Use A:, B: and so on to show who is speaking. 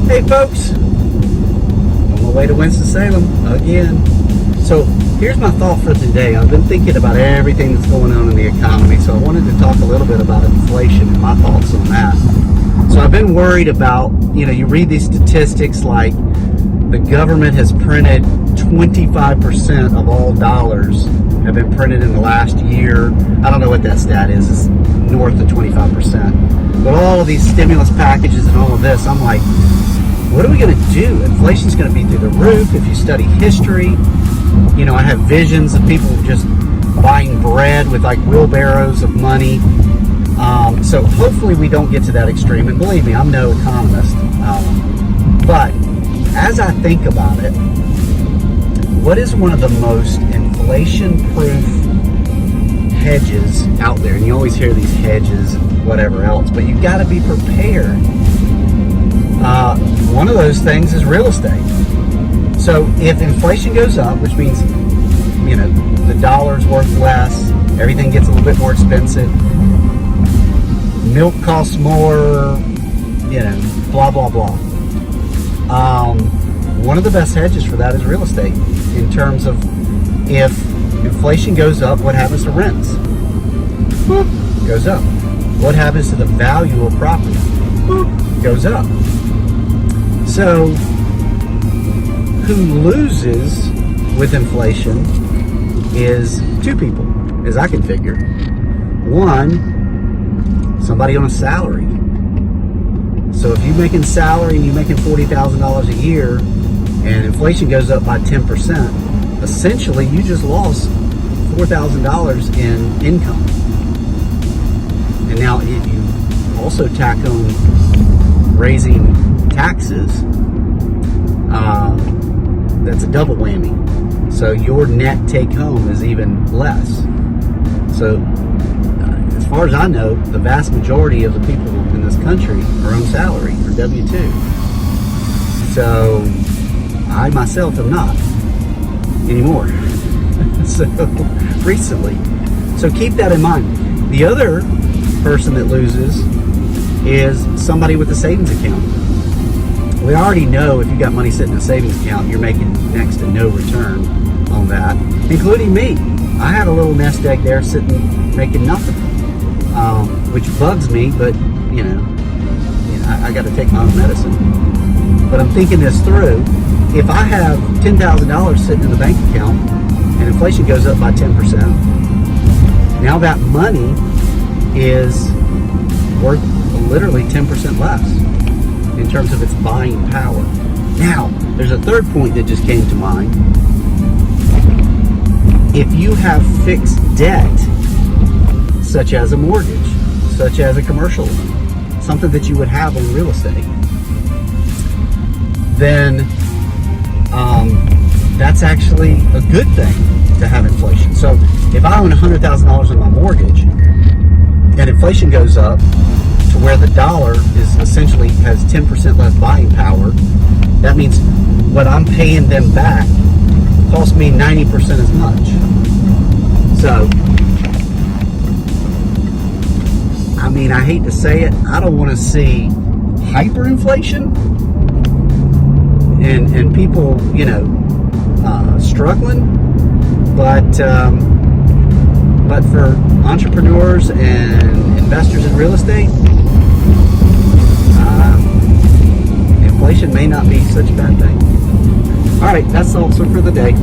A: Hey folks, on my way to Winston-Salem again. So here's my thought for today. I've been thinking about everything that's going on in the economy, so I wanted to talk a little bit about inflation and my thoughts on that. So I've been worried about, you read these statistics like the government has printed 25% of all dollars have been printed in the last year. I don't know what that stat is. It's north of 25%. But all of these stimulus packages and all of this, I'm like, what are we going to do? Inflation's going to be through the roof. If you study history, I have visions of people just buying bread with like wheelbarrows of money. So hopefully we don't get to that extreme. And believe me, I'm no economist. But as I think about it, what is one of the most inflation-proof hedges out there? And you always hear these hedges and whatever else, but you've got to be prepared. One of those things is real estate. So if inflation goes up, which means, the dollar's worth less, everything gets a little bit more expensive, milk costs more, blah, blah, blah. One of the best hedges for that is real estate in terms of if inflation goes up, what happens to rents? Goes up. What happens to the value of property? Goes up. So who loses with inflation is two people, as I can figure. One, somebody on a salary. So if you're making salary and you're making $40,000 a year and inflation goes up by 10%, essentially you just lost $4,000 in income. And now if you also tack on raising taxes, that's a double whammy. So your net take home is even less. So as far as I know, the vast majority of the people in this country are on salary or W-2. So I myself am not anymore. So recently. So keep that in mind. The other person that loses is somebody with a savings account. We already know if you got money sitting in a savings account, you're making next to no return on that, including me. I had a little nest egg there sitting making nothing, which bugs me, but I got to take my own medicine. But I'm thinking this through. If I have $10,000 sitting in the bank account and inflation goes up by 10%, now that money is worth literally 10% less in terms of its buying power. Now, there's a third point that just came to mind. If you have fixed debt, such as a mortgage, such as a commercial loan, something that you would have on real estate, then that's actually a good thing to have inflation. So if I own $100,000 on my mortgage and inflation goes up to where the dollar is essentially has 10% less buying power, that means what I'm paying them back costs me 90% as much. So, I hate to say it, I don't want to see hyperinflation and people, struggling, but for entrepreneurs and investors in real estate, inflation may not be such a bad thing. All right, that's also for the day.